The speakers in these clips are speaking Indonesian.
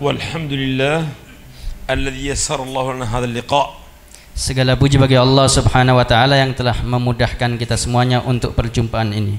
Walhamdulillah alladzi yassara Allah lana hadzal liqa'. Segala puji bagi Allah Subhanahu wa taala yang telah memudahkan kita semuanya untuk perjumpaan ini.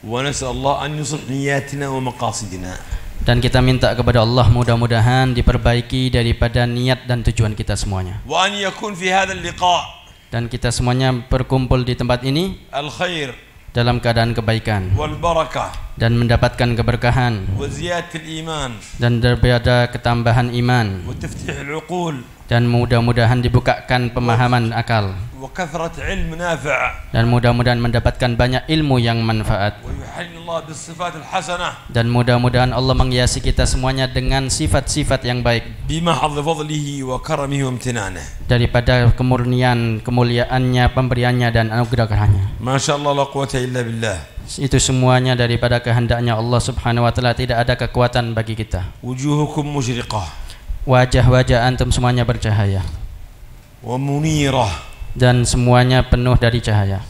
Wa nas'alullah an yuslih niyatina wa maqasidina. Dan kita minta kepada Allah mudah-mudahan diperbaiki daripada niat dan tujuan kita semuanya. Wa an yakun fi hadzal liqa' Dan kita semuanya berkumpul di tempat ini al khair dalam keadaan kebaikan wal barakah dan mendapatkan keberkahan wa ziyadatul iman dan daripada ketambahan iman wa taftihul uqul dan mudah-mudahan dibukakan pemahaman akal wa kathrat ilm nafi' dan mudah-mudahan mendapatkan banyak ilmu yang manfaat wa yuhallillah bis sifatil hasanah dan mudah-mudahan Allah menghiasi kita semuanya dengan sifat-sifat yang baik bima hadz fadlihi wa karamihi wa imtinanihi daripada kemurnian, kemuliaannya, pemberiannya dan anugerahnya. Masyaallah la quwwata illa billah. Itu semuanya daripada kehendaknya Allah Subhanahu wa taala, tidak ada kekuatan bagi kita. Wujuhukum musyriqah. Wajah-wajah antum semuanya bercahaya. Wa munirah. Dan semuanya penuh dari cahaya.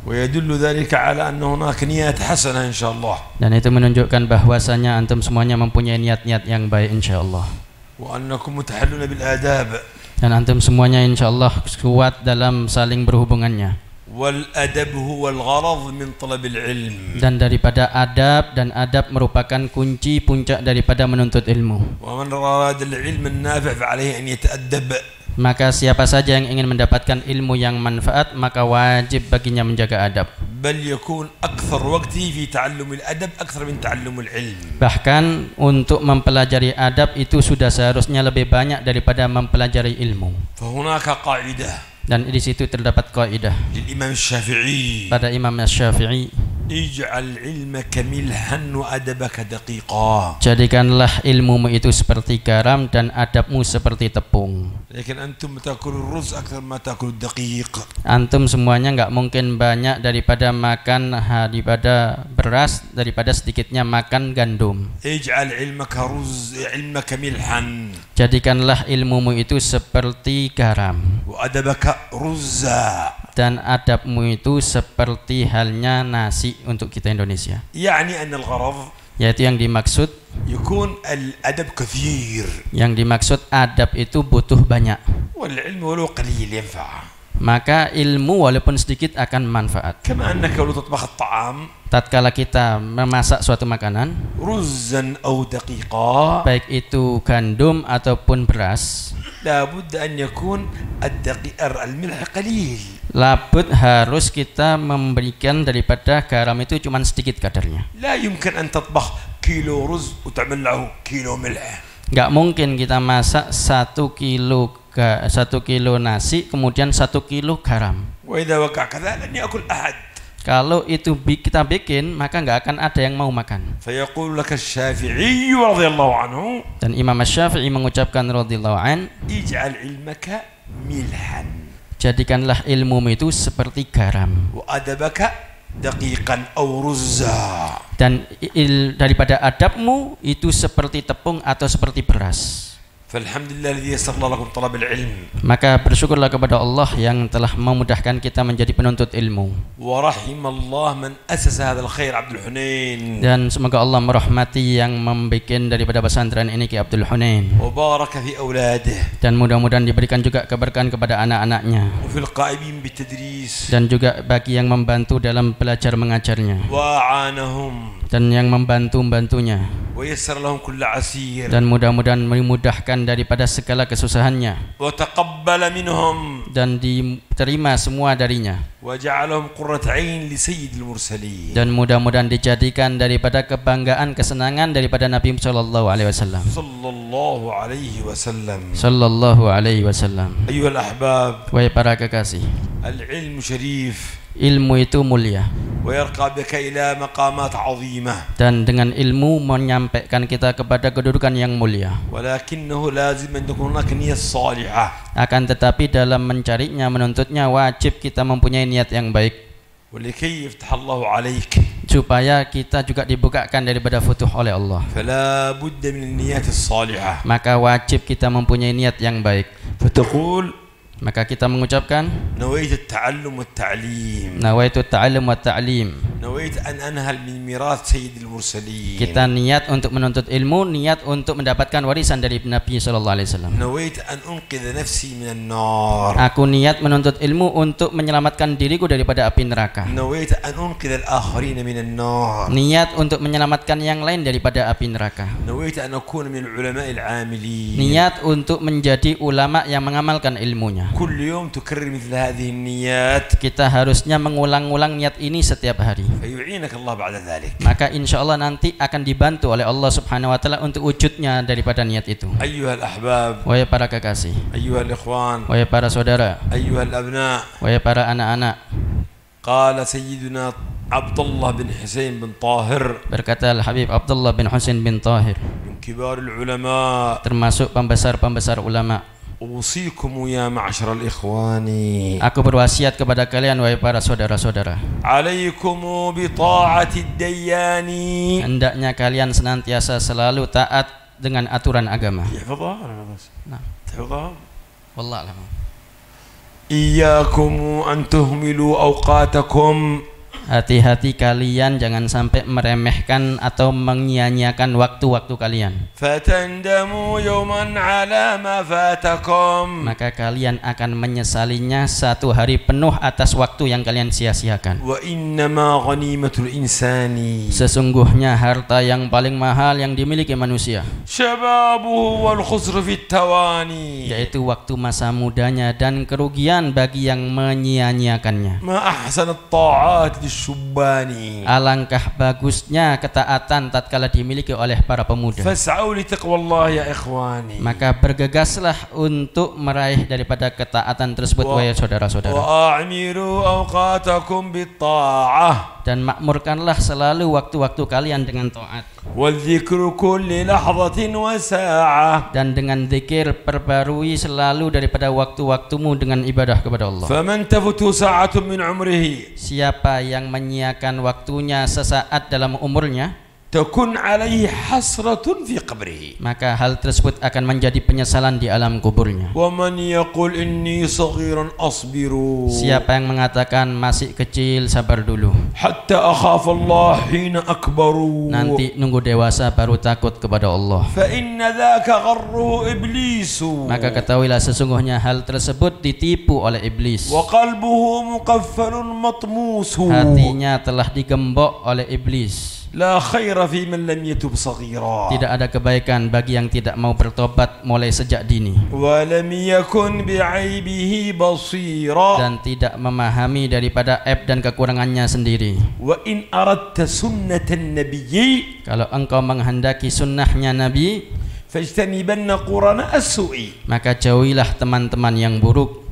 Wa yadullu dhalika ala anna hunaka niyat hasanah insyaallah. Dan itu menunjukkan bahwasanya antum semuanya mempunyai niat-niat yang baik insyaallah. Wa annakum mutahalluna bil adab. Dan antum semuanya insyaallah kuat dalam saling berhubungannya. Wal adab huwa al gharad min talab al ilm. Dan daripada adab, dan adab merupakan kunci puncak daripada menuntut ilmu. Wa man arada al ilm an nafi' fa alayhi an yata'addab. Maka siapa saja yang ingin mendapatkan ilmu yang manfaat, maka wajib baginya menjaga adab. Bal yakun akthar waqti fi ta'allum al adab akthar min ta'allum al ilm. Bahkan untuk mempelajari adab itu sudah seharusnya lebih banyak daripada mempelajari ilmu. Fa hunaka qa'idah. Dan di situ terdapat kaidah Imam Syafi'i pada Imam Syafi'i, ij'al ilmaka milhan wa adabaka daqiqa. Jadikanlah ilmumu itu seperti garam dan adabmu seperti tepung. Lakin antum ta'kulur ruz akthar ma ta'kulud daqiq. Antum semuanya enggak mungkin banyak daripada makan daripada beras, daripada sedikitnya makan gandum. Ij'al ilmaka ruz ilmaka milhan. Jadikanlah ilmumu itu seperti garam. Wa adabaka ruzza. Dan adabmu itu seperti halnya nasi untuk kita Indonesia. Yani anna al-gharad, yaitu yang dimaksud yakun al-adab kathir. Yang dimaksud adab itu butuh banyak. Wal ilmu walau qalil yanfa'. Maka ilmu walaupun sedikit akan manfaat. Kama annaka law tatbakh at-ta'am, tatkala kita memasak suatu makanan, ruzzan aw daqiqa, baik itu gandum ataupun beras, la budda an yakun ad-daqiq al-milh qalil. Labud harus kita memberikan daripada garam itu cuma sedikit kadarnya. La yumkin an tatbakh kilo ruz wa ta'mal lahu kilo milh. Enggak mungkin kita masak 1 kilo nasi kemudian 1 kilo garam. Wa idza waqa'a kadza lan ya'kul ahad. Kalau itu kita bikin, maka enggak akan ada yang mau makan. Fayaqulu laka Asy-Syafi'i radhiyallahu anhu, dan Imam Asy-Syafi'i mengucapkan radhiyallahu an, ij'al ilmaka milhan. Jadikanlah ilmumu itu seperti garam. Wa adabaka daqiqan aw ruzza. Dan daripada adabmu itu seperti tepung atau seperti beras. Falhamdulillah alladzi yassara lakum talab al-ilm. Maka bersyukurlah kepada Allah yang telah memudahkan kita menjadi penuntut ilmu. Wa rahimallah man asasa hadzal khair Abdul Hunain. Dan semoga Allah merahmati yang membuat daripada pesantren ini Ki Abdul Hunain. Wa baraka fi auladihi. Dan mudah-mudahan diberikan juga keberkahan kepada anak-anaknya. Wa fil qa'ibin bitadris. Dan juga bagi yang membantu dalam belajar mengajarnya. Wa anahum. Dan yang membantu-bantunya. Wa yassara lahum kull asir. Dan mudah-mudahan memudahkan daripada segala kesusahannya. Wa taqabbala minhum. Dan diterima semua darinya. Wa ja'alahum qurrata 'ain li sayyidil mursalin. Dan mudah-mudahan dijadikan daripada kebanggaan, kesenangan daripada Nabi sallallahu alaihi wasallam. Sallallahu alaihi wasallam. Sallallahu alaihi wasallam. Ayyuhal ahbab. Wahai para kekasih. Al-ilmu syarif. Ilmu itu mulia. Wa yarqa bika ila maqamat 'azimah. Dan dengan ilmu menyampaikan kita kepada kedudukan yang mulia. Walakinnahu lazim an takun hunaka niyyah salihah. Akan tetapi dalam mencarinya, menuntutnya, wajib kita mempunyai niat yang baik. Walikay yaftah Allahu 'alaik. Supaya kita juga dibukakan daripada futuh oleh Allah. Fala budda min an-niyyat as-salihah. Maka wajib kita mempunyai niat yang baik. Fataqul Maka kita mengucapkan نويت التعلم والتعليم nawaitu ta'allum wa ta'lim. نويت أن أنهل من ميراث سيد المرسلين Kita niat untuk menuntut ilmu, niat untuk mendapatkan warisan dari Nabi sallallahu alaihi wasallam. نويت أن أنقذ نفسي من النار Aku niat menuntut ilmu untuk menyelamatkan diriku daripada api neraka. نويت أن أنقذ الآخرين من النار Niat untuk menyelamatkan yang lain daripada api neraka. نويت أن أكون من العلماء العاملين Niat untuk menjadi ulama yang mengamalkan ilmunya. كل يوم تكرر مثل هذه النيات Kita harusnya mengulang-ulang niat ini setiap hari. فيعينك الله بعد ذلك. Maka insya Allah nanti akan dibantu oleh Allah Subhanahu Wa Taala untuk wujudnya daripada niat itu. أيها الأحباب Wahai para kekasih, أيها الإخوان wahai para saudara, أيها الأبناء wahai para anak-anak. قال سيدنا عبد الله بن حسين بن طاهر Berkata Al-Habib Abdullah bin Husain bin Tahir, من كبار العلماء termasuk pembesar-pembesar ulama. أوصيكم يا معشر الإخوان Aku berwasiat kepada kalian wahai para saudara-saudara, عليكم بطاعة الديان. hendaknya kalian senantiasa selalu taat dengan aturan agama. يحفظها ولا بس؟ Nah, تحفظها. wallah alam. إياكم أن تهملوا أوقاتكم. Hati-hati kalian jangan sampai meremehkan atau menyia-nyiakan waktu-waktu kalian. فتندموا يوما على ما فاتكم. Maka kalian akan menyesalinya satu hari penuh atas waktu yang kalian sia-siakan. وإنما غنيمة الإنسان Sesungguhnya harta yang paling mahal yang dimiliki manusia, شبابه والخسر في التواني. yaitu waktu masa mudanya, dan kerugian bagi yang menyia-nyiakannya. ما أحسن الطاعات للشبان. Alangkah bagusnya ketaatan tatkala dimiliki oleh para pemuda. فاسعوا لتقوى الله يا إخواني. Maka bergegaslah untuk meraih daripada ketaatan tersebut wahai saudara-saudara. وأعمروا أوقاتكم بالطاعة. Dan makmurkanlah selalu waktu-waktu kalian dengan taat. والذكر كل لحظة وساعة. Dan dengan zikir perbarui selalu daripada waktu-waktumu dengan ibadah kepada Allah. فمن تفت ساعة من عمره Siapa yang menyiakan waktunya sesaat dalam umurnya, تكن عليه حسرة في قبره. maka hal tersebut akan menjadi penyesalan di alam kuburnya. ومن يقول إني صغير أصبر Siapa yang mengatakan masih kecil, sabar dulu, حتى أخاف الله حين أكبر. nanti nunggu dewasa baru takut kepada Allah. فإن ذاك غره إبليس. Maka ketahuilah sesungguhnya hal tersebut ditipu oleh iblis. وقلبه مقفل مطموس. Hatinya telah digembok oleh iblis. لا خير في من لم يتب صغيرا. Tidak ada kebaikan bagi yang tidak mau bertobat mulai sejak dini, ولم يكن بعيبه بصيرا. dan tidak memahami daripada aib dan kekurangannya sendiri. وإن أردت سنة النبي Kalau engkau menghendaki sunnahnya Nabi, فاجتنبن قرناء السوء. maka jauhilah teman-teman yang buruk,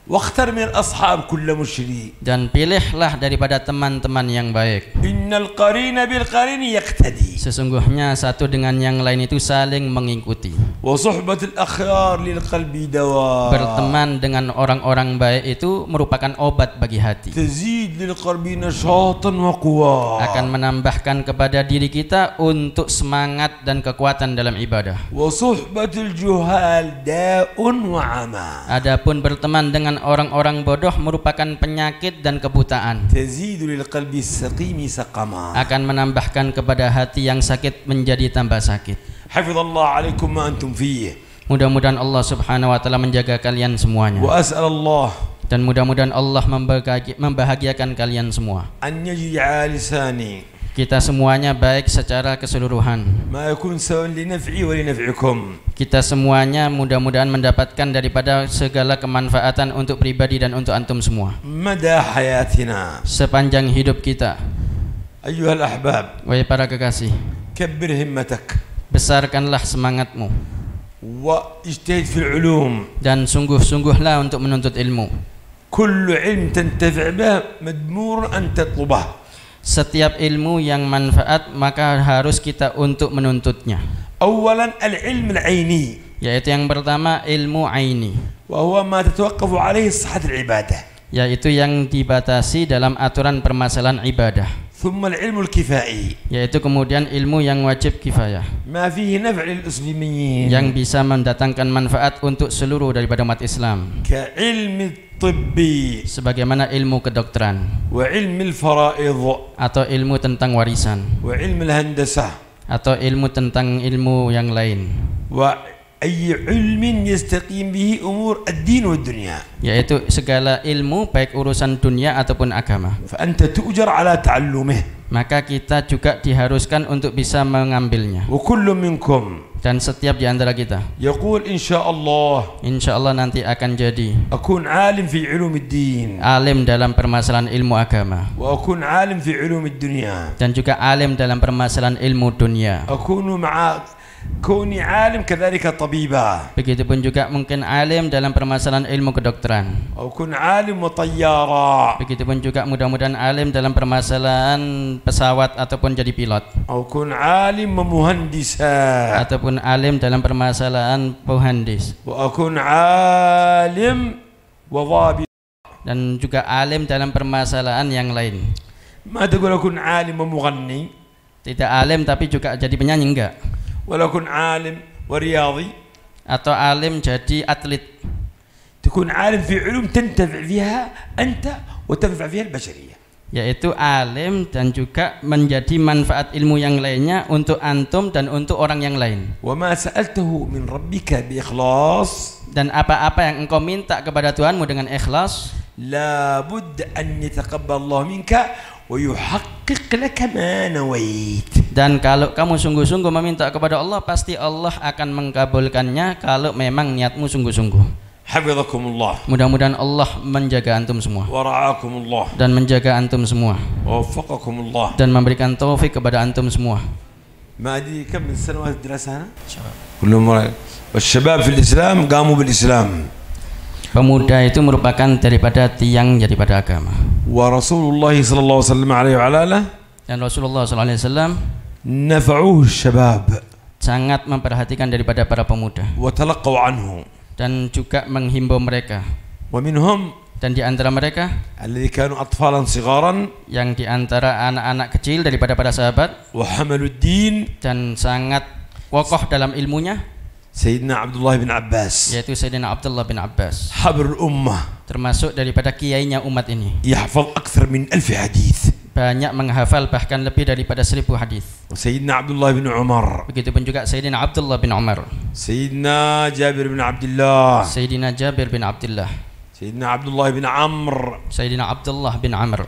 واختر من الأصحاب كل مشري. dan pilihlah daripada teman-teman yang baik. إن القرين بالقرين يقتدي. Sesungguhnya satu dengan yang lain itu saling mengikuti. وصحبة الأخيار للقلب دواء. Berteman dengan orang-orang baik itu merupakan obat bagi hati, تزيد للقلب نشاطا وقوة. akan menambahkan kepada diri kita untuk semangat dan kekuatan dalam ibadah. وصحبة الجهال داء وعمى. Adapun berteman dengan orang-orang bodoh merupakan penyakit dan kebutaan, تزيد للقلب السقيم سقما. akan menambahkan kepada hati yang sakit menjadi tambah sakit. حفظ الله عليكم ما أنتم فيه. Mudah-mudahan Allah Subhanahu wa taala menjaga kalian semuanya, وأسأل الله dan mudah-mudahan Allah membahagiakan kalian semua. أن يجري على لساني Kita semuanya baik secara keseluruhan. ما يكون سواء لنفعي ولنفعكم. Kita semuanya mudah-mudahan mendapatkan daripada segala kemanfaatan untuk pribadi dan untuk antum semua مدى حياتنا. sepanjang hidup kita. أيها الأحباب Wahai para kekasih, كبر همتك besarkanlah semangatmu واجتهد في العلوم. dan sungguh-sungguhlah untuk menuntut ilmu. كل علم تنتفع به مدمور أن تطلبه. Setiap ilmu yang manfaat maka harus kita untuk menuntutnya. أولا العلم العيني Yaitu yang pertama ilmu aini, وهو ما تتوقف عليه صحة العبادة. yaitu yang dibatasi dalam aturan permasalahan ibadah. ثم العلم الكفائي yaitu kemudian ilmu yang wajib kifayah ما فيه نفع للإسلاميين yang bisa mendatangkan manfaat untuk seluruh daripada umat Islam, كعلم الطب sebagaimana ilmu kedokteran وعلم الفرائض atau ilmu tentang warisan وعلم الهندسة atau ilmu tentang ilmu yang lain, وأي علم يستقيم به أمور الدين والدنيا yaitu segala ilmu baik urusan dunia ataupun agama. فأنت تؤجر على تعلمه Maka kita juga diharuskan untuk bisa mengambilnya, وكل منكم dan setiap di antara kita يقول إن شاء الله insya Allah nanti akan jadi أكون عالم في علوم الدين alim dalam permasalahan ilmu agama, وأكون عالم في علوم الدنيا dan juga alim dalam permasalahan ilmu dunia. أكون مع كوني عالم كذلك طبيبا Begitupun juga mungkin alim dalam permasalahan ilmu kedokteran. أو كن عالم وطيارا Begitupun juga mudah-mudahan alim dalam permasalahan pesawat ataupun jadi pilot, أو كن عالم ومهندسا ataupun alim dalam permasalahan muhandis, وأكون عالم وضابط. dan juga alim dalam permasalahan yang lain. ما تقول أكون عالم ومغني Tidak alim tapi juga jadi penyanyi, enggak. ولا أكون عالم ورياضي. Atau alim jadi atlet. تكون عالم في علوم تنتفع فيها أنت وتنفع فيها البشرية. Yaitu alim dan juga menjadi manfaat ilmu yang lainnya untuk antum dan untuk orang yang lain. وما سألته من ربك بإخلاص. Dan apa-apa yang engkau minta kepada Tuhanmu dengan ikhlas, لا بد أن يتقبل الله منك ويحقق لك ما نويت. dan kalau kamu sungguh-sungguh meminta kepada Allah, pasti Allah akan mengabulkannya kalau memang niatmu sungguh-sungguh. حفظكم الله. Mudah-mudahan Allah menjaga antum semua ورعاكم الله. dan menjaga antum semua ووفقكم الله. dan memberikan taufik kepada antum semua. ما أدري كم من سنوات الدراسة هنا؟ كلهم والشباب في الإسلام قاموا بالإسلام. Pemuda itu merupakan daripada tiang daripada agama. ورسول الله صلى الله وسلم عليه وعلى آله Dan Rasulullah SAW نفعوه الشباب sangat memperhatikan daripada para pemuda وتلقوا عنه. dan juga menghimbau mereka. ومنهم Dan di antara mereka الذي كانوا أطفالا صغارا yang di antara anak-anak kecil daripada para sahabat وحملوا الدين dan sangat kokoh dalam ilmunya, سيدنا عبد الله بن عباس yaitu Sayyidina Abdullah bin Abbas, حبر الأمة termasuk daripada kiainya umat ini, يحفظ أكثر من 1000 حديث. banyak menghafal bahkan lebih daripada 1000 hadis. وسيدنا عبد الله بن عمر. Begitupun juga Sayyidina Abdullah bin Umar, سيدنا جابر بن عبد الله. Sayyidina Jabir bin Abdullah, سيدنا عبد الله بن عمرو. Sayyidina Abdullah bin Amr.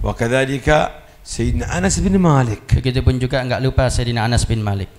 وكذلك سيدنا أنس بن مالك. Begitupun juga enggak lupa Sayyidina Anas bin Malik.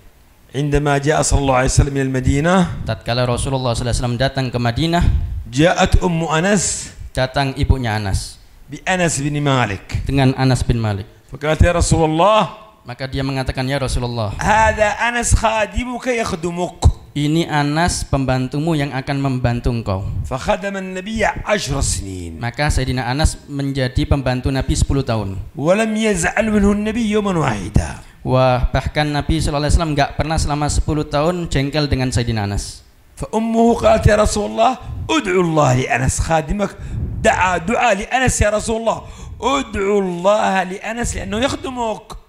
عندما جاء صلى الله عليه وسلم إلى المدينة Tatkala Rasulullah SAW datang ke Madinah, جاءت أم أنس datang ibunya Anas بأنس بن مالك dengan Anas bin Malik. فقالت يا رسول الله Maka dia mengatakan, ya Rasulullah, هذا أنس خادمك يخدمك. ini Anas pembantumu yang akan membantu engkau. فخدم النبي 10 سنين Maka Sayyidina Anas menjadi pembantu Nabi 10 tahun. ولم يزعل منه النبي يوما واحدا. Wah, bahkan Nabi SAW enggak pernah selama 10 tahun jengkel dengan Sayyidina Anas. فأمه قالت يا رسول الله ادعو الله لأنس خادمك. دعا دعاء لأنس يا رسول الله ادعو الله لأنس لأنه يخدمك.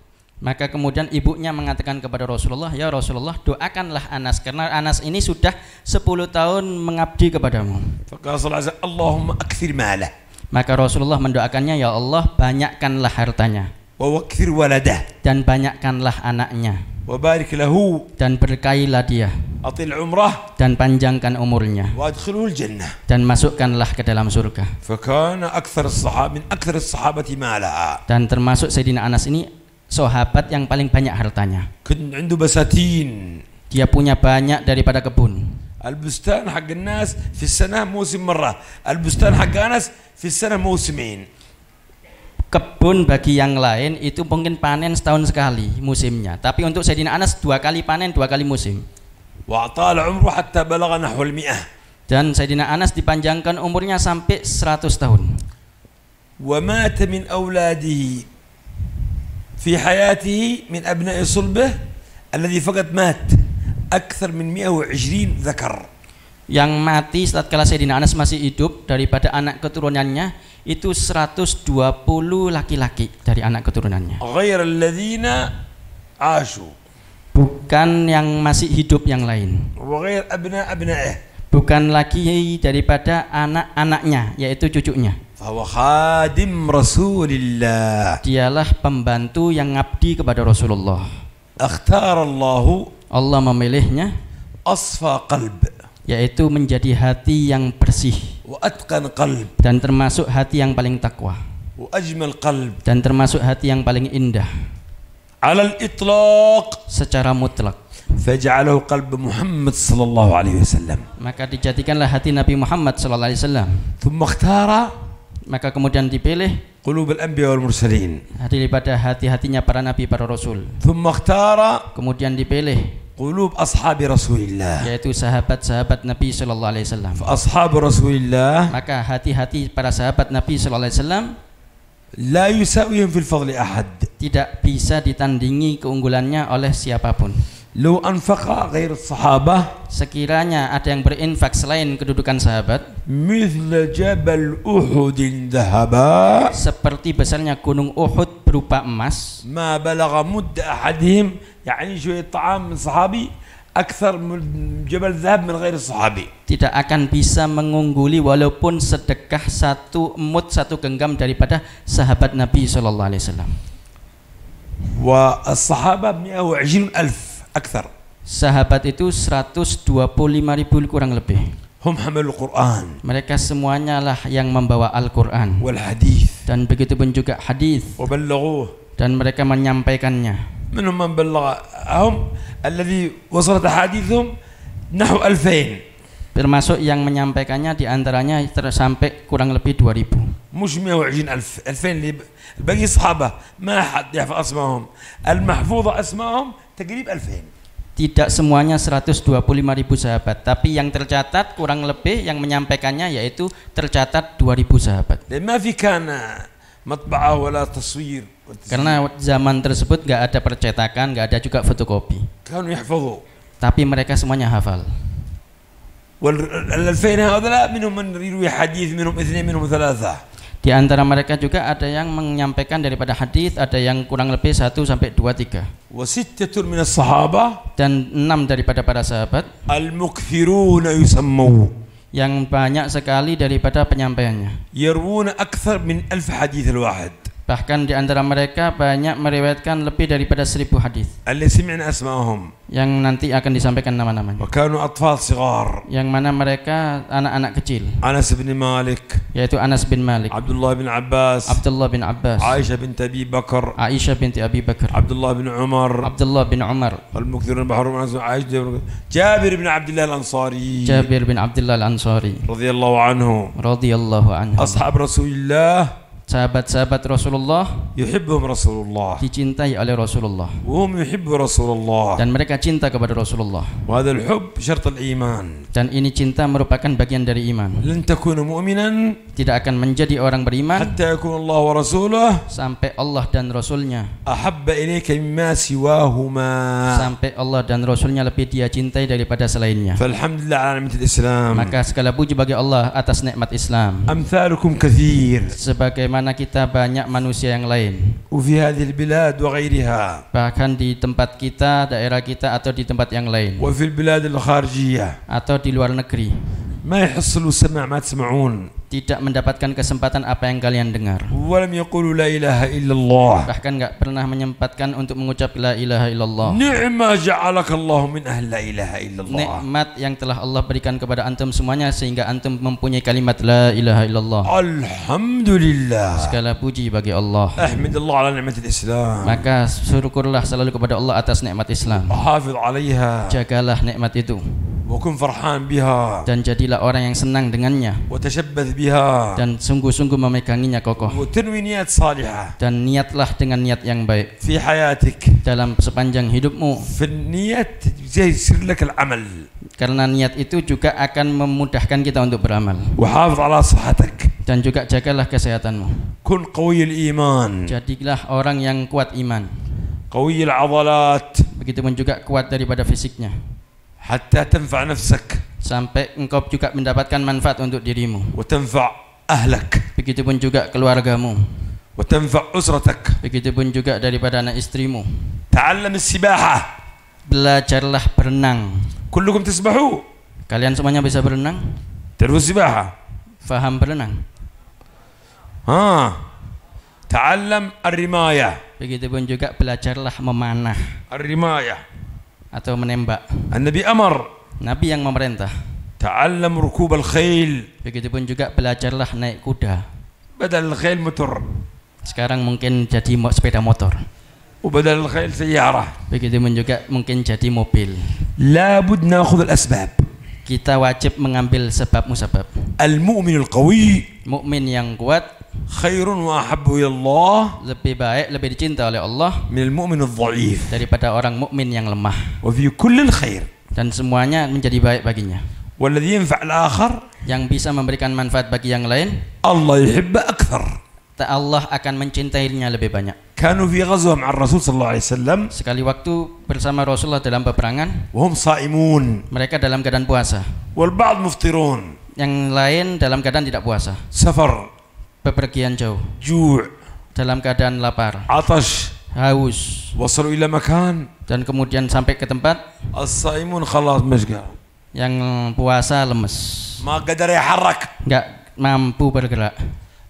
Maka kemudian ibunya mengatakan kepada Rasulullah, ya Rasulullah, doakanlah Anas karena Anas ini sudah 10 tahun mengabdi kepadamu. فقال صلى الله عليه وسلم اللهم أكثر ماله. Maka Rasulullah mendoakannya, ya Allah, banyakkanlah hartanya ووكثر ولده. dan banyakkanlah anaknya وبارك له. dan berkailah dia أطل عمره. dan panjangkan umurnya وأدخله الجنة. dan masukkanlah ke dalam surga. فكان أكثر الصحابة من أكثر الصحابة مالا. Dan termasuk Sayyidina Anas ini sahabat yang paling banyak hartanya. كان عنده بساتين. Dia punya banyak daripada kebun. البستان حق الناس في السنة موسم مرة. البستان حق أنس في السنة موسمين. Kebun bagi yang lain itu mungkin panen setahun sekali musimnya, tapi untuk Sayyidina Anas 2 kali panen 2 kali musim. وأطال عمره حتى بلغ نحو 100. Dan Sayyidina Anas dipanjangkan umurnya sampai 100 tahun. ومات من أولاده في حياته من أبناء صلبه الذي فقط مات أكثر من 120 ذكر. Yang mati tatkala Sayyidina Anas masih hidup daripada anak keturunannya itu 120 laki-laki dari anak keturunannya. غير الذين عاشوا. Bukan yang masih hidup yang lain. وغير أبناء أبنائه. Bukan lagi daripada anak-anaknya yaitu cucunya. فهو خادم رسول الله. Dialah pembantu yang ngabdi kepada Rasulullah. اختار الله. Allah memilihnya أصفى قلب. yaitu menjadi hati yang bersih وأتقن قلب. dan termasuk hati yang paling takwa وأجمل قلب. dan termasuk hati yang paling indah على الإطلاق. secara mutlak. فجعله قلب محمد صلى الله عليه وسلم. Maka dijadikanlah hati Nabi Muhammad sallallahu alaihi wasallam. ثم اختار Maka kemudian dipilih قلوب الأنبياء والمرسلين. daripada hati-hatinya para nabi, para rasul. ثم اختار Kemudian dipilih قلوب أصحاب رسول الله. yaitu sahabat-sahabat Nabi sallallahu alaihi wasallam. فأصحاب رسول الله Maka hati-hati para sahabat Nabi sallallahu alaihi wasallam لا يساويهم في الفضل أحد. tidak bisa ditandingi keunggulannya oleh siapapun. لو أنفق غير الصحابة Sekiranya ada yang berinfak selain kedudukan sahabat مثل جبل أحد ذهبا seperti besarnya gunung Uhud berupa emas, ما بلغ مد أحدهم يعني شوية طعام من صحابي أكثر من جبل ذهب من غير الصحابي. tidak akan bisa mengungguli walaupun sedekah satu emut, satu genggam daripada sahabat Nabi sallallahu alaihi wasallam. والصحابة 120,000 أكثر. Sahabat itu 125.000 kurang lebih. هم حملوا القرآن Mereka semuanya lah yang membawa Al-Quran والحديث dan begitu pun juga hadis وبلغوه. dan mereka menyampaikannya. منهم من بلغهم الذي وصلت أحاديثهم نحو 2000. Termasuk yang menyampaikannya diantaranya sampai kurang lebih 2000. مش 120,000. 2000 اللي باقي صحابة ما حد يحفظ أسمائهم. المحفوظة أسمائهم تقريب 2000. Tidak semuanya 125.000 sahabat, tapi yang tercatat kurang lebih yang menyampaikannya yaitu tercatat 2000 sahabat. لأن ما في كان مطبعة ولا تصوير. Karena zaman tersebut nggak ada percetakan, nggak ada juga fotokopi. كانوا يحفظوا. Tapi mereka semuanya hafal. وال2000 هؤلاء منهم من يروي حديث، منهم 2، منهم 3. Di antara mereka juga ada yang menyampaikan daripada hadis, ada yang kurang lebih 1 sampai 2, 3. وستة من الصحابة Dan 6 daripada para sahabat المكثرون يسموا yang banyak sekali daripada penyampaiannya. يروون أكثر من 1000 حديث الواحد. Bahkan di antara mereka banyak meriwayatkan lebih daripada 1000 hadis اللي سمعنا أسمائهم yang nanti akan disampaikan nama-namanya. وكانوا أطفال صغار. Yang mana mereka anak-anak kecil, أنس بن مالك، yaitu Anas bin Malik, عبد الله بن عباس، Abdullah bin Abbas, عائشة بنت أبي بكر، Aisyah binti Abi Bakar, عبد الله بن عمر، Abdullah bin Umar, المكثرون بحر عائشة، جابر بن عبد الله الأنصاري Jabir bin Abdullah al-Ansari رضي الله عنه. radhiyallahu anhu. أصحاب رسول الله Sahabat-sahabat Rasulullah يحبهم رسول الله dicintai oleh Rasulullah وهم يحبوا رسول الله. dan mereka cinta kepada Rasulullah, وهذا الحب شرط الإيمان. dan ini cinta merupakan bagian dari iman. لن تكون مؤمنا Tidak akan menjadi orang beriman حتى يكون الله ورسوله sampai Allah dan Rasulnya, أحب إليك مما سواهما. sampai Allah dan Rasulnya lebih dia cintai daripada selainnya. فالحمد لله على نعمة الإسلام. Maka segala puji bagi Allah atas nikmat Islam. أمثالكم كثير Sebagaimana kita banyak manusia yang lain, وفي هذه البلاد وغيرها، bahkan di tempat kita, daerah kita, atau di tempat yang lain, وفي البلاد الخارجية atau di luar negeri, ما يحصلوا سمع ما تسمعون، tidak mendapatkan kesempatan apa yang kalian dengar, ولم يقولوا لا إله إلا الله. bahkan nggak pernah menyempatkan untuk mengucap la ilaha illallah. نعمة جعلك الله من أهل لا إله إلا الله. Nikmat yang telah Allah berikan kepada antum semuanya sehingga antum mempunyai kalimat la ilaha illallah. الحمد لله. Segala puji bagi Allah. أحمد الله على نعمة الإسلام. Maka syukurlah selalu kepada Allah atas nikmat Islam. حافظ عليها Jagalah nikmat itu وكن فرحان بها dan jadilah orang yang senang dengannya وتشبث بها dan sungguh-sungguh memeganginya kokoh, وتنوي نيات صالحة dan niatlah dengan niat yang baik في حياتك. dalam sepanjang hidupmu, في النيات يسر لك العمل. karena niat itu juga akan memudahkan kita untuk beramal. وحافظ على صحتك. Dan juga jagalah kesehatanmu. كن قوي الإيمان، Jadilah orang yang kuat iman, قوي العضلات، begitupun juga kuat daripada fisiknya, حتى تنفع نفسك. sampai engkau juga mendapatkan manfaat untuk dirimu. وتنفع أهلك Begitupun juga keluargamu. وتنفع أسرتك. Begitupun juga daripada anak istrimu. تعلم السباحة. Belajarlah berenang. كلكم تسبحوا. Kalian semuanya bisa berenang? تعرفوا السباحة؟ Faham berenang? تعلم الرماية. Begitupun juga belajarlah memanah الرماية. atau menembak. النبي أمر. Nabi yang memerintah. تعلم ركوب الخيل. Begitupun juga belajarlah naik kuda. بدل الخيل موتور. Sekarang mungkin jadi sepeda motor. وبدل الخيل سيارة. Begitupun juga mungkin jadi mobil. لابد نأخذ الأسباب. Kita wajib mengambil sebab musabab. المؤمن القوي Mukmin yang kuat خير وأحب إلى الله lebih baik, lebih dicinta oleh Allah من المؤمن الضعيف. daripada orang mukmin yang lemah. وفي كل الخير. Dan semuanya menjadi baik baginya. والذي ينفع الآخر Yang bisa memberikan manfaat bagi yang lain, الله يحب أكثر. Allah akan mencintainya lebih banyak. كانوا في غزوة مع الرسول صلى الله عليه وسلم Sekali waktu bersama Rasulullah dalam peperangan, وهم صائمون mereka dalam keadaan puasa. والبعض مفطرون. Yang lain dalam keadaan tidak puasa. سفر. Bepergian jauh. جوع. Dalam keadaan lapar, عطش. haus. وصلوا إلى مكان Dan kemudian sampai ke tempat, الصائمون خلاص مشقى yang puasa lemes, ما قدر يحرك. nggak mampu bergerak.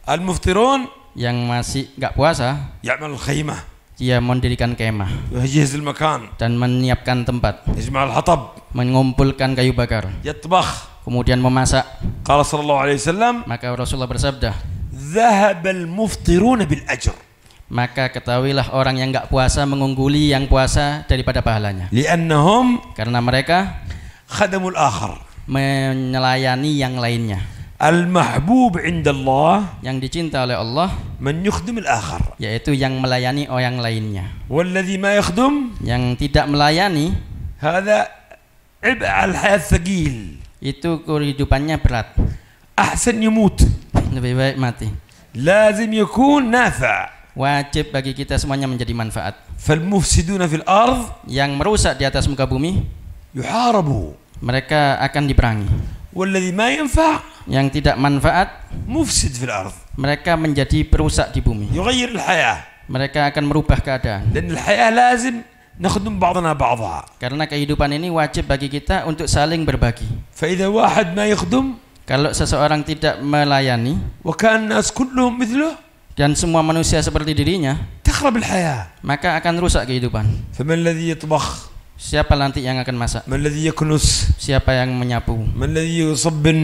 المفطرون Yang masih nggak puasa, يعمل الخيمة. dia mendirikan kemah يجهز المكان. dan menyiapkan tempat, يجمع الحطب. mengumpulkan kayu bakar, يطبخ. kemudian memasak. قال صلى الله عليه وسلم Maka Rasulullah bersabda, ذهب المفطرون بالأجر. maka ketahuilah orang yang nggak puasa mengungguli yang puasa daripada pahalanya, لأنهم karena mereka خدموا الآخر. menylayani yang lainnya. المحبوب عند الله Yang dicinta oleh Allah من يخدم الآخر. yaitu yang melayani orang lainnya. والذي ما يخدم Yang tidak melayani هذا عبء على الحياة ثقيل. itu kehidupannya berat, أحسن يموت. lebih baik mati. لازم يكون نافع. Wajib bagi kita semuanya menjadi manfaat. فالمفسدون في الأرض Yang merusak di atas muka bumi, يحاربوا. mereka akan diperangi. والذي ما ينفع Yang tidak manfaat, مفسد في الأرض. mereka menjadi perusak di bumi. يغير الحياة. Mereka akan merubah keadaan. لأن الحياة لازم نخدم بعضنا بعضا. Karena kehidupan ini wajib bagi kita untuk saling berbagi. فإذا واحد ما يخدم Kalau seseorang tidak melayani وكان الناس كلهم مثله dan semua manusia seperti dirinya, تخرب الحياة. maka akan rusak kehidupan. فمن الذي يطبخ؟ Siapa nanti yang akan masak? من الذي يكنس؟ Siapa yang menyapu? من الذي يصبن؟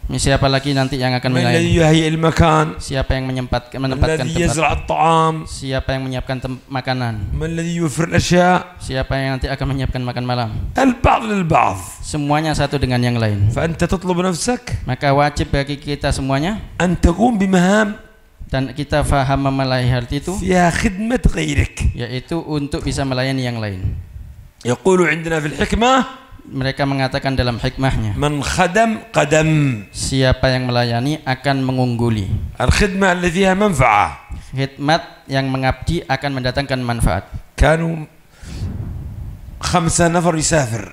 Siapa lagi nanti yang akan من melayani? الذي يهيئ المكان؟ Siapa yang من menempatkan الذي tempat? يزرع الطعام؟ Siapa yang menyiapkan makanan? من الذي يوفر الأشياء؟ Siapa yang nanti akan menyiapkan makan malam? البعض للبعض. Semuanya satu dengan yang lain. فأنت تطلب نفسك Maka wajib bagi kita semuanya أن تقوم بمهام dan kita faham memelayani hal itu, فيها خدمة غيرك. yaitu untuk bisa melayani yang lain. يقول عندنا في الحكمة Mereka mengatakan dalam hikmahnya, من خدم قدم. siapa yang melayani akan mengungguli. الخدمة اللي فيها منفعة. Khidmat yang mengabdi akan mendatangkan manfaat. كانوا 5 نفر يسافر.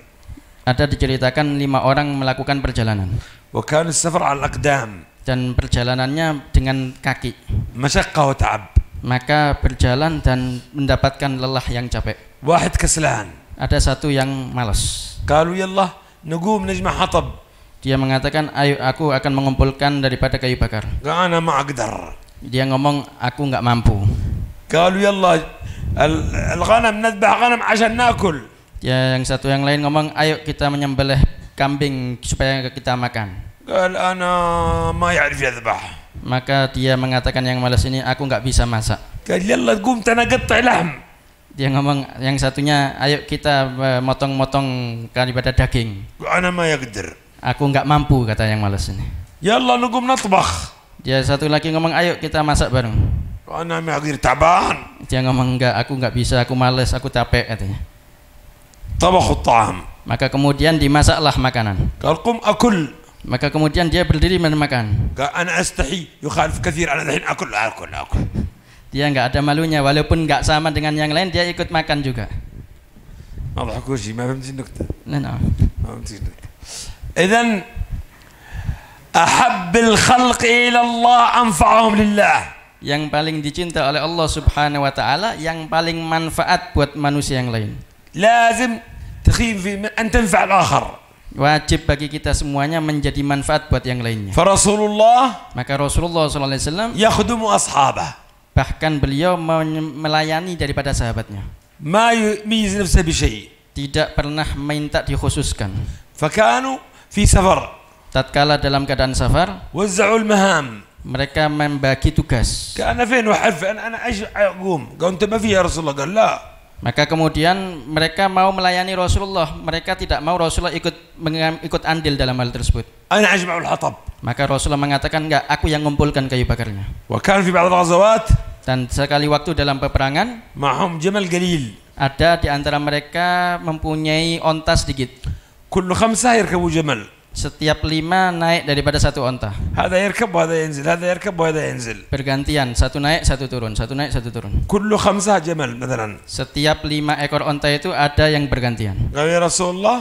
Ada diceritakan 5 orang melakukan perjalanan وكان السفر على الأقدام. dan perjalanannya dengan kaki. مشقة وتعب. Maka berjalan dan mendapatkan lelah yang capek. واحد كسلان. Ada satu yang malas. قالوا يلا نقوم نجمع حطب. Dia mengatakan, ayo aku akan mengumpulkan daripada kayu bakar. قال أنا ما أقدر. Dia ngomong, aku nggak mampu. قالوا يلا الغنم نذبح غنم عشان ناكل. Dia yang satu yang lain ngomong, ayo kita menyembelih kambing supaya kita makan. قال أنا ما يعرف يذبح. Maka dia mengatakan yang malas ini, aku nggak bisa masak. قال يلا قوم تنقطع لحم. Dia ngomong yang satunya, ayo kita motong-motong daripada daging. أنا ما يقدر. Aku nggak mampu, kata yang malas ini. يلا نقوم نطبخ. Dia satu lagi ngomong, ayo kita masak bareng. أنا ما أقدر تعبان. Dia ngomong, enggak, aku nggak bisa, aku malas, aku capek, katanya. طبخوا الطعام. Maka kemudian dimasaklah makanan. قال قم أكل. Maka kemudian dia berdiri makan. قال أنا أستحي يخالف كثير أنا الحين أكل. Dia nggak ada malunya, walaupun nggak sama dengan yang lain, dia ikut makan juga. ما ضحكوا شيء ما فهمت النكتة. Nah. ما فهمت النكتة. إذن أحب الخلق إلى الله أنفعهم لله. Yang paling dicinta oleh Allah Subhanahu wa taala, yang paling manfaat buat manusia yang lain. لازم تخيف في أن تنفع الآخر. Wajib bagi kita semuanya menjadi manfaat buat yang lainnya. فرسول الله Maka Rasulullah SAW يخدم أصحابه. bahkan beliau melayani daripada sahabatnya. ما يميز نفسه بشيء. Tidak pernah minta dikhususkan. فكانوا في سفر. Tatkala dalam keadaan safar, وزعوا المهام. mereka membagi tugas. كان فين واحد أنا إيش أقوم؟ قال أنت ما في يا رسول الله. قال لا. Maka kemudian mereka mau melayani Rasulullah, mereka tidak mau Rasulullah ikut andil dalam hal tersebut. أنا أجمع الحطب. Maka Rasulullah mengatakan, enggak, aku yang mengumpulkan kayu bakarnya. وكان في بعض الغزوات Dan sekali waktu dalam peperangan, معهم جمل قليل. ada di antara mereka mempunyai onta sedikit. كل 5 يركبوا جمل. Setiap 5 naik daripada satu onta. هذا يركب وهذا ينزل، هذا يركب وهذا ينزل. Bergantian, satu naik, satu turun, satu naik, satu turun. كل 5 جمل مثلا. Setiap 5 ekor onta itu ada yang bergantian. قال يا رسول الله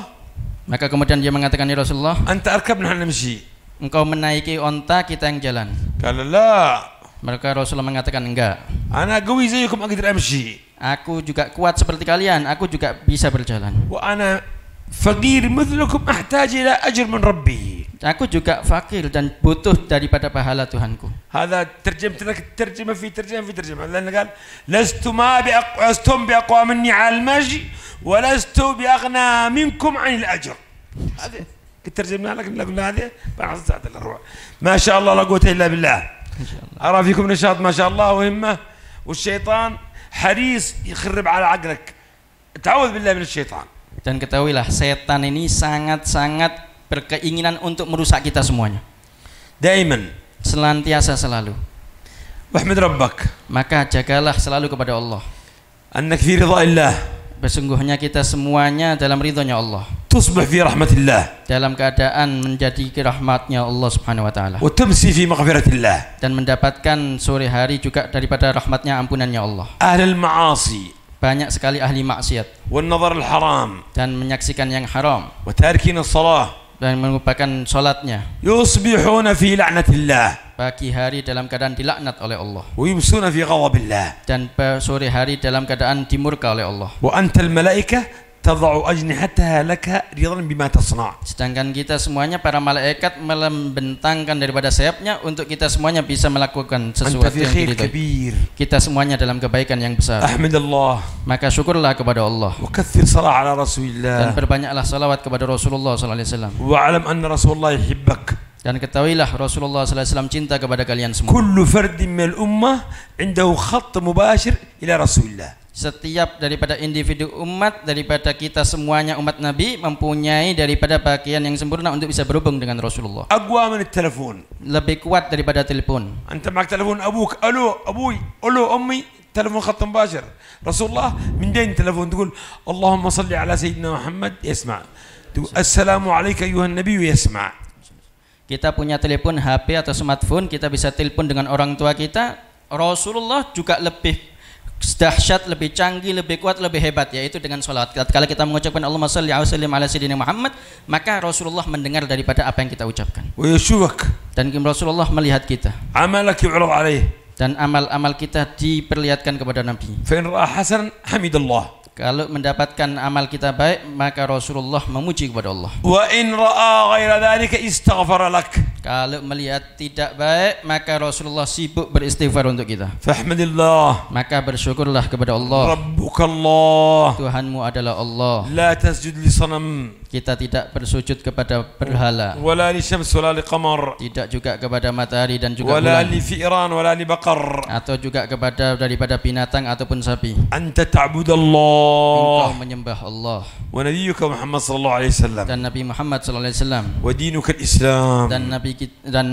Maka kemudian dia mengatakan, ya Rasulullah, أنت أركب نحن نمشي. engkau menaiki onta, kita yang jalan. قال لا. Maka Rasulullah mengatakan, enggak, أنا قوي زيكم أقدر أمشي. aku juga kuat seperti kalian, aku juga bisa berjalan. وأنا فقير مثلكم أحتاج إلى أجر من ربي. Aku juga fakir dan butuh daripada pahala Tuhanku. هذا ترجمت لك الترجمة في ترجمة لأنه قال لستم بأقوى مني على المشي ولست بأغنى منكم عن الأجر. هذا ترجمنا لك قلنا هذه ما شاء الله لا قوة إلا بالله. أرى فيكم نشاط ما شاء الله وهمة، والشيطان حريص يخرب على عقلك. تعوذ بالله من الشيطان. Dan ketahuilah, setan ini sangat-sangat berkeinginan untuk merusak kita semuanya. دائما. Senantiasa selalu. واحمد ربك. Maka jagalah selalu kepada Allah. أنك في رضا الله. Sesungguhnya kita semuanya dalam ridhonya Allah. تصبح في رحمة الله. Dalam keadaan menjadi rahmatnya Allah Subhanahu wa taala. وتمسي في مغفرة الله. Dan mendapatkan sore hari juga daripada rahmatnya, ampunannya Allah. أهل المعاصي. Banyak sekali ahli maksiat والنظر الحرام. dan menyaksikan yang haram وتاركين الصلاة. dan melupakan sholatnya. يصبحون في لعنة الله. Pagi hari dalam keadaan dilaknat oleh Allah. ويمسون في غضب الله. Dan sore hari dalam keadaan dimurka oleh Allah. وأنت الملائكة تضع أجنحتها لك رضا بما تصنع. Sedangkan kita semuanya, para malaikat, membentangkan daripada sayapnya untuk kita semuanya bisa melakukan أنت sesuatu في yang خير diridhoi. كبير. Kita semuanya dalam kebaikan yang besar. أحمد الله. Maka syukurlah kepada Allah وكثر صلاة على رسول dan الله. perbanyaklah salawat kepada Rasulullah SAW. واعلم أن رسول الله يحبك. Dan ketahuilah Rasulullah SAW cinta kepada kalian semua. كل فرد من الأمة عنده خط مباشر إلى رسول الله. Setiap daripada individu umat, daripada kita semuanya umat Nabi, mempunyai daripada bagian yang sempurna untuk bisa berhubung dengan Rasulullah. أقوى من التلفون. Lebih kuat daripada telepon. أنت معك تلفون أبوك ألو أبوي ألو أمي تلفون خط مباشر. رسول الله من دين تلفون تقول اللهم صل على سيدنا محمد يسمع. تقول السلام عليك أيها النبي يسمع. Kita punya telepon HP atau smartphone, kita bisa telepon dengan orang tua kita. Rasulullah juga lebih dahsyat, lebih canggih, lebih kuat, lebih hebat, yaitu dengan sholat. Kalau kita mengucapkan Allahumma shalli ala sayyidina Muhammad, maka Rasulullah mendengar daripada apa yang kita ucapkan. ويشوفك. Dan Rasulullah melihat kita. عملك يعرض عليه. Dan amal-amal kita diperlihatkan kepada Nabi. فإن رأى حسنا حمد الله. Kalau mendapatkan amal kita baik, maka Rasulullah memuji kepada Allah. وإن رأى غير ذلك استغفر لك. Kalau melihat tidak baik, maka Rasulullah sibuk beristighfar untuk kita. فاحمد الله. Maka bersyukurlah kepada Allah. ربك الله. Tuhanmu adalah Allah. لا تسجد لصنم. Kita tidak bersujud kepada berhala, ولا لشمس ولا لقمر. tidak juga kepada matahari dan juga ولا bulan, لفئران ولا لبقر. atau juga kepada daripada binatang ataupun sapi. أنت تعبد Engkau الله menyembah Allah ونبيك محمد صلى الله عليه وسلم dan Nabi Muhammad SAW, ودينك الإسلام. dan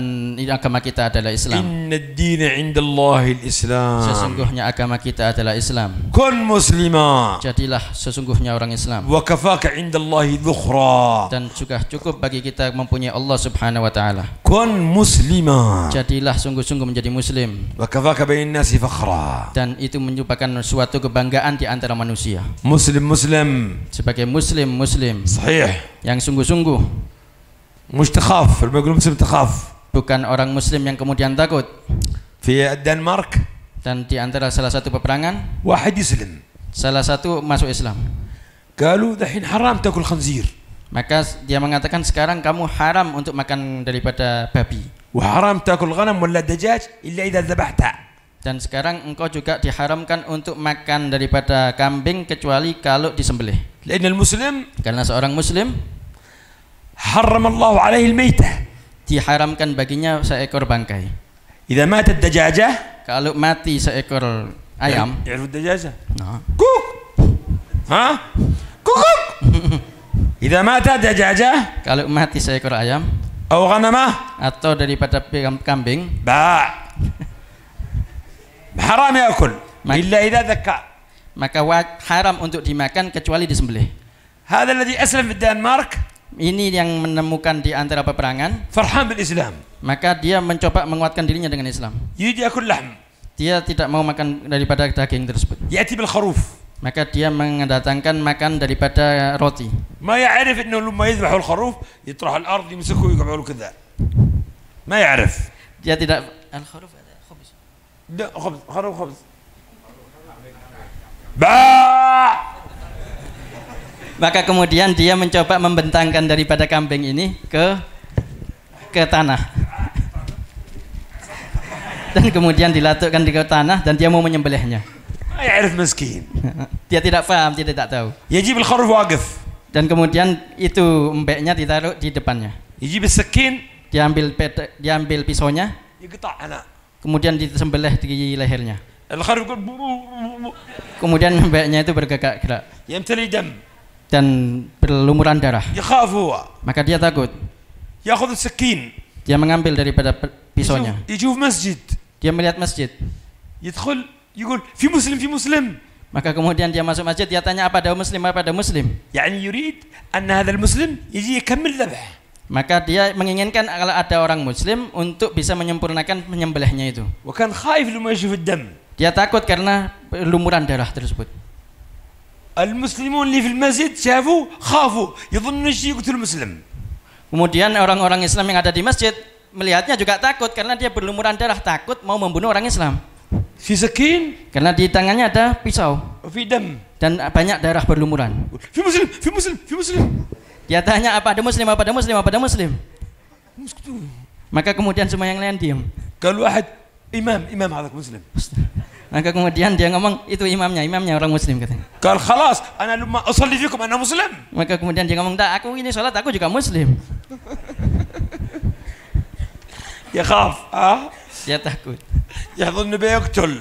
agama kita adalah Islam. إن الدين عند الله الإسلام. Sesungguhnya agama kita adalah Islam. كن مسلما Jadilah sesungguhnya orang Islam, وكفاك عند الله ذخرا. dan juga cukup bagi kita mempunyai Allah Subhanahu wa taala. كن مسلما Jadilah sungguh-sungguh menjadi muslim, وكفاك بين الناس فخرا. dan itu merupakan suatu kebanggaan di antara manusia. مسلم Sebagai muslim صحيح. yang sungguh-sungguh, مش تخاف لما يقولوا مسلم تخاف. bukan orang muslim yang kemudian takut. في الدنمارك Dan di antara salah satu peperangan, واحد يسلم. salah satu masuk Islam. قالوا دحين حرام تاكل خنزير. Maka dia mengatakan sekarang kamu haram untuk makan daripada babi. وحرام تاكل غنم ولا دجاج إلا إذا ذبحتها. Dan sekarang engkau juga diharamkan untuk makan daripada kambing kecuali kalau disembelih. لأن المسلم Karena seorang muslim حرم الله عليه الميتة. diharamkan baginya seekor bangkai. إذا ماتت دجاجة. Kalau mati seekor ayam, يعرف الدجاجة. nah, كوك. ها. كوك. إذا ماتت دجاجة. kalau mati seekor ayam أو غنمة. atau daripada kambing, باع. حرام يأكل إلا إذا ذكى. maka haram untuk dimakan kecuali disembelih. هذا الذي أسلم في الدنمارك Ini yang menemukan di antara peperangan, فرحان بالإسلام. maka dia mencoba menguatkan dirinya dengan Islam. يريد يأكل لحم. Dia tidak mau makan daripada daging tersebut. يأتي بالخروف. Maka dia mendatangkan makan daripada roti. ما يعرف إنه لما يذبحوا الخروف يطرح الأرض يمسكوا ويقعدوا كذا. ما يعرف. Dia tidak al-kharuf ada khubz. لا خبز خروف خبز. باع. Maka kemudian dia mencoba membentangkan daripada kambing ini ke tanah. Dan kemudian dilatukkan di tanah dan dia mau menyembelihnya. ما يعرف مسكين. Dia tidak paham, dia tidak tahu. يجيب الخروف واقف. Dan kemudian itu embeknya ditaruh di depannya. يجيب السكين. Diambil pisaunya, يقطع هنا. kemudian disembelih di lehernya. الخروف يقول Kemudian embeknya itu bergerak-gerak يمتلي دم. dan berlumuran darah. يخاف هو. Maka dia takut. يأخذ السكين. Dia mengambil daripada pisaunya. يشوف مسجد. Dia melihat masjid. يدخل يقول في مسلم في مسلم. Maka kemudian dia masuk masjid, dia tanya apa ada muslim, apa ada muslim. يعني يريد أن هذا المسلم يجي يكمل ذبح. Maka dia menginginkan kalau ada orang muslim untuk bisa menyempurnakan penyembelihnya itu. وكان خايف لما يشوف الدم. Dia takut karena lumuran darah tersebut. المسلمون اللي في المسجد شافوا خافوا يظنون شيء يقتل المسلم. Kemudian orang-orang Islam yang ada di masjid melihatnya juga takut karena dia berlumuran darah, takut mau membunuh orang Islam. في سكين. Karena di tangannya ada pisau وفي دم. dan banyak darah berlumuran. في مسلم في مسلم في مسلم. Dia tanya apa ada muslim, apa ada muslim, apa ada muslim. Maka kemudian semua yang lain diam. قال واحد إمام هذاك مسلم. Maka kemudian dia ngomong itu imamnya orang muslim katanya. قال خلاص أنا لما أصلي فيكم أنا مسلم. Maka kemudian dia ngomong, "Tak, aku ini sholat aku juga muslim." يخاف. Dia takut. يظن بيقتل.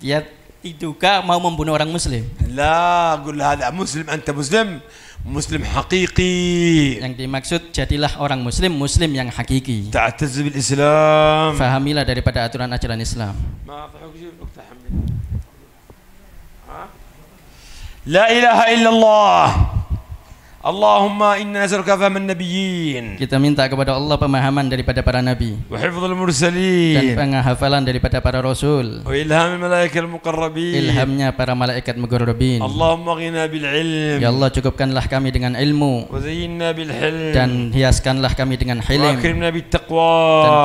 Dia diduga mau membunuh orang muslim. لا قل هذا مسلم أنت مسلم مسلم حقيقي. Yang dimaksud jadilah orang muslim yang hakiki. تعتز بالإسلام. Fahamilah daripada aturan ajaran Islam. ما أعطيك شيء نقطة حمد. لا إله إلا الله. اللهم إنا نسألك فهم النبيين. Kita minta kepada Allah pemahaman daripada para nabi وحفظ dan المرسلين. penghafalan daripada para rasul. وإلهام الملائكة المقربين. Ilhamnya para malaikat muqarrabin. اللهم اغننا بالعلم. Ya Allah, cukupkanlah kami dengan ilmu وزينا بالحلم. dan hiaskanlah kami dengan hilim وأكرمنا dan بالتقوى.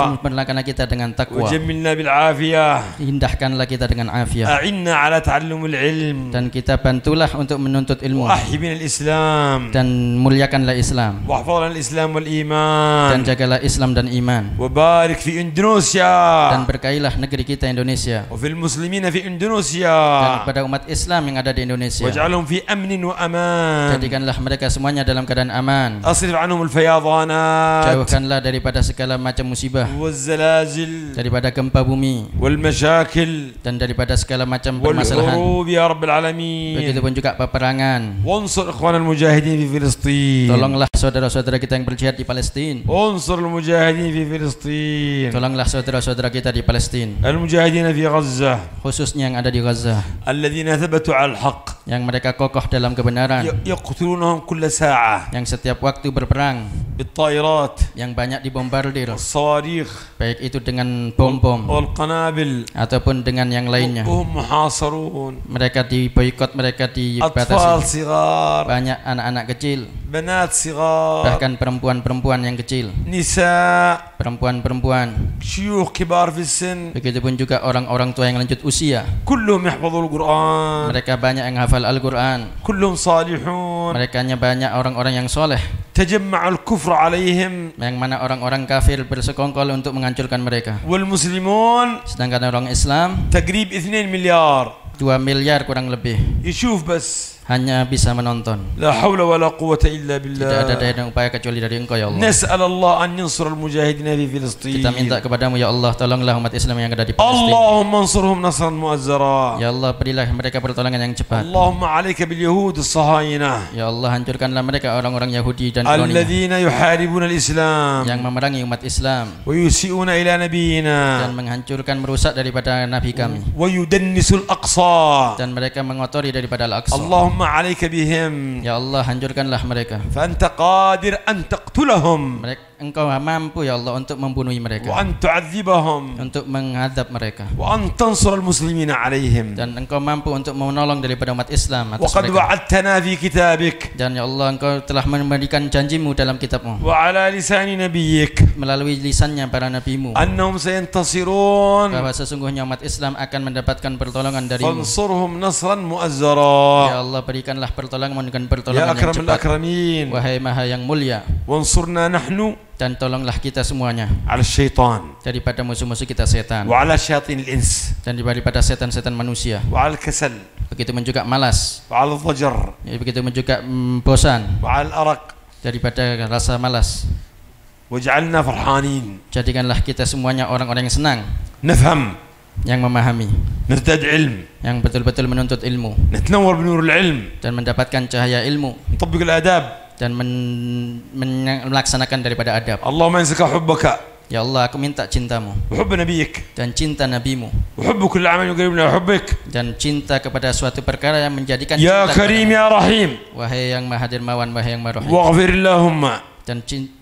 sempurnakanlah kita dengan takwa. وجملنا بالعافية. Indahkanlah kita dengan afiat أعنا على تعلم العلم. dan kita bantulah untuk menuntut ilmu وأحي بنا الإسلام. dan muliakanlah Islam واحفظ لنا الإسلام dan والإيمان. jagalah Islam dan iman وبارك في إندونيسيا. dan berkailah negeri kita Indonesia وفي المسلمين في dan إندونيسيا. kepada umat Islam yang ada di Indonesia. واجعلهم في أمن وأمان. Jadikanlah mereka semuanya dalam keadaan aman. أصرف عنهم الفيضانات Jauhkanlah daripada segala macam musibah, والزلازل daripada gempa bumi والمشاكل dan daripada segala macam permasalahan. والحروب يا رب العالمين. Begitupun juga peperangan. وانصر إخوان المجاهدين في فلسطين. Tolonglah saudara-saudara kita yang berjihad di Palestina. انصر المجاهدين في فلسطين. Tolonglah saudara-saudara kita di Palestina, المجاهدين في غزة khususnya yang ada di Gaza, الذين ثبتوا على الحق. yang mereka kokoh dalam kebenaran, يقتلونهم كل ساعة yang setiap waktu berperang, بالطائرات yang banyak dibombardir, والصواريخ baik itu dengan bom-bom والقنابل ataupun dengan yang lainnya. وهم محاصرون. Mereka diboikot, mereka أطفال dibatasi. صغار Banyak anak-anak kecil kecil, بنات صغار, bahkan perempuan-perempuan yang kecil, نساء, perempuan-perempuan, شيوخ كبار في السن, begitupun juga orang-orang tua yang lanjut usia. كلهم يحفظوا القرآن, Mereka banyak yang hafal Al-Quran, كلهم صالحون. mereka banyak orang-orang yang soleh, تجمع الكفر عليهم, yang mana orang-orang kafir bersekongkol untuk menghancurkan mereka. والمسلمون Sedangkan orang Islam تقريب 2 مليار 2 miliar kurang lebih يشوف بس. hanya bisa menonton. لا حول ولا قوة إلا Tidak ada بالله. daya dan upaya kecuali dari Engkau ya Allah. نسأل الله أن ينصر المجاهدين في فلسطين. Kita minta kepadamu ya Allah, tolonglah umat Islam yang ada di Palestina. اللهم انصرهم نصرا مؤزرا. Ya Allah, berilah mereka pertolongan yang cepat. اللهم عليك باليهود الصهاينة Ya Allah, hancurkanlah mereka orang-orang Yahudi dan kolonial الذين يحاربون الإسلام yang memerangi umat Islam ويسيئون إلى نبينا dan menghancurkan, merusak daripada nabi kami, ويدنس الأقصى. dan mereka mengotori daripada Al-Aqsa. اللهم عليك بهم Ya Allah, hancurkanlah mereka. فأنت قادر أن تقتلهم Engkau mampu ya Allah untuk membunuh mereka, وأن تعذبهم untuk menghadap mereka, وأن تنصر المسلمين عليهم. dan Engkau mampu untuk menolong daripada umat Islam atas وقد mereka. وعدتنا في كتابك Dan ya Allah, Engkau telah memberikan janjimu dalam kitabmu وعلى لسان نبيك melalui lisannya para nabimu أنهم سينتصرون bahwa sesungguhnya umat Islam akan mendapatkan pertolongan darimu. فانصرهم نصرا Ya مؤزرا Allah, berikanlah pertolongan dengan يا pertolongan yang أكرم cepat, الأكرمين. wahai Maha yang mulia, وانصرنا نحن dan tolonglah kita semuanya على الشيطان daripada musuh-musuh kita setan, وعلى شياطين الإنس dan daripada setan-setan manusia, وعلى الكسل begitu juga malas, وعلى الضجر begitu juga bosan, وعلى الأرق. daripada rasa malas. واجعلنا فرحانين Jadikanlah kita semuanya orang-orang yang senang, نفهم yang memahami, نزداد علم yang betul-betul menuntut ilmu نتنور بنور العلم dan mendapatkan cahaya ilmu نطبق الآداب. dan melaksanakan daripada adab. اللهم انسك حبك Ya Allah, aku minta cintamu وحب نبيك dan cinta nabimu وحب كل عمل يقربنا حبك dan cinta kepada suatu perkara yang menjadikan يا cinta كريم kepada- يا رحيم. Wahai yang maha dermawan, wahai yang maha rahim, واغفر اللهم dan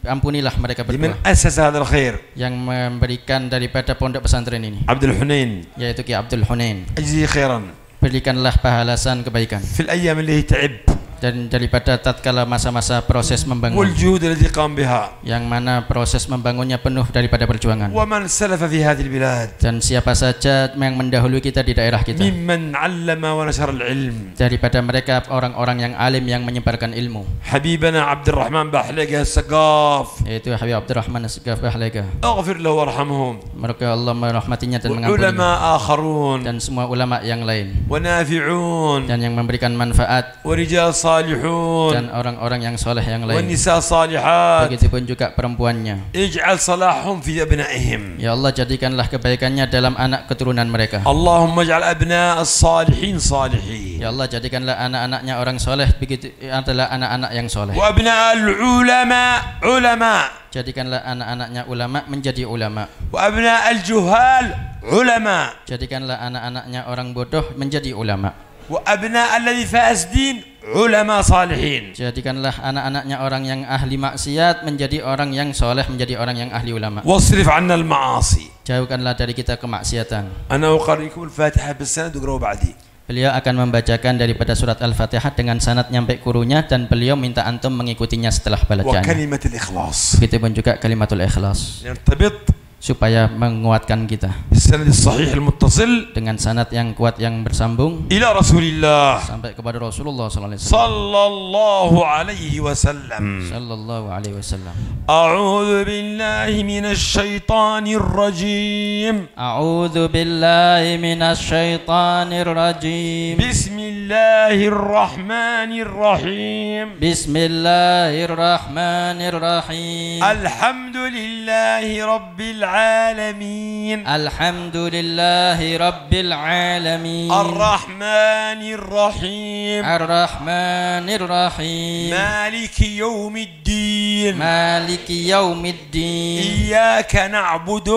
ampunilah mereka لمن berdua أسس هذا الخير yang memberikan daripada pondok pesantren ini, عبد الحنين. yaitu Ki Abdul Hunain. أجزي خيرا Berikanlah pahalasan kebaikan, في الأيام اللي تعب dan daripada tatkala masa-masa proses membangun, والجهود التي قام بها yang mana proses membangunnya penuh daripada perjuangan, ومن سلف في هذه البلاد dan siapa saja yang mendahului kita di daerah kita, ممن علم ونشر العلم. daripada mereka orang-orang yang alim yang menyebarkan ilmu, حبيبنا عبد الرحمن بحلقة السقاف yaitu Habib Abdurrahman As-Sagaf Bahlega. اغفر له وارحمهم. Mereka Allah merahmatinya dan mengampuninya, وعلماء آخرون dan semua ulama yang lain, ونافعون dan yang memberikan manfaat, ورجال صالحون dan orang-orang yang soleh yang lain, والنساء صالحات. begitupun juga perempuannya. اجعل صلاحهم في أبنائهم. Ya Allah, jadikanlah kebaikannya dalam anak keturunan mereka. اللهم اجعل أبناء الصالحين صالحين Ya Allah, jadikanlah anak-anaknya orang soleh, begitu adalah anak-anak yang soleh. وأبناء العلماء علماء Jadikanlah anak-anaknya ulama menjadi ulama. وأبناء الجهال علماء Jadikanlah anak-anaknya orang bodoh menjadi ulama. وأبناء الذي فاسدين علماء صالحين. Jadikanlah anak-anaknya orang yang ahli maksiat menjadi orang yang soleh, menjadi orang yang ahli ulama. واصرف عنا المعاصي. Jauhkanlah dari kita kemaksiatan. أنا أقرئكم الفاتحة بالسند وقرأوا بعدي. Beliau akan membacakan daripada surat Al-Fatihah dengan sanad nyampe kurunya, dan beliau minta antum mengikutinya setelah bacaannya. وكلمة الإخلاص Begitupun juga kalimatul ikhlas, نرتبط supaya menguatkan kita بالسند الصحيح المتصل dengan sanad yang kuat yang bersambung إلى رسول الله sampai kepada Rasulullah sallallahu صلى الله عليه وسلم. alaihi wasallam. أعوذ بالله من الشيطان الرجيم. A'udzu billahi minasy syaithanir rajim. بسم الله الرحمن الرحيم. Bismillahirrahmanirrahim. الحمد لله رب العالمين. Alhamdulillahi rabbil alamin. الرحمن الرحيم. Ar-Rahmanir Rahim. مالك يوم الدين. Maliki yaumiddin. إياك نعبد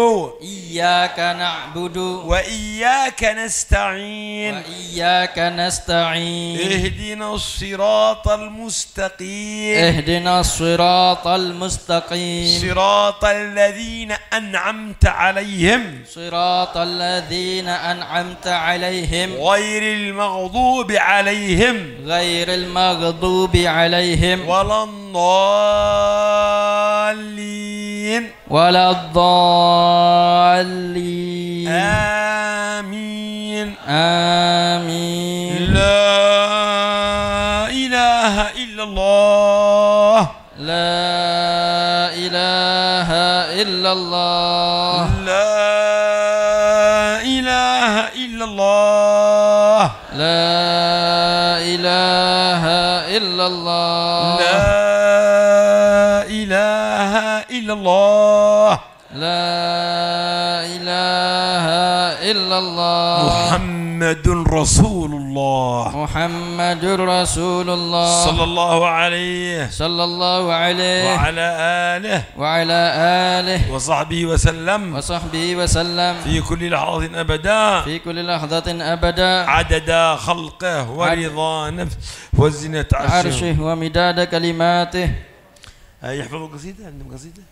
Iyyaka na'budu وإياك wa نستعين. iyyaka nasta'in. اهدنا الصراط المستقيم. Ihdinas siratal mustaqim. صراط الذين أنعمت أنعمت عليهم صراط الذين أنعمت عليهم غير المغضوب عليهم غير المغضوب عليهم ولا الضالين ولا الضالين آمين. آمين. لا إله إلا الله لا إله إلا الله لا إله إلا الله لا إله إلا الله لا إله إلا الله لا إله إلا الله محمد رسول الله محمد رسول الله صلى الله عليه صلى الله عليه وعلى آله وعلى آله وصحبه وسلم وصحبه وسلم في كل لحظة أبدا في كل لحظة أبدا عدد خلقه ورضا نفسه وزنة عرشه. عرشه ومداد كلماته. يحفظ قصيدة؟ عندهم قصيدة؟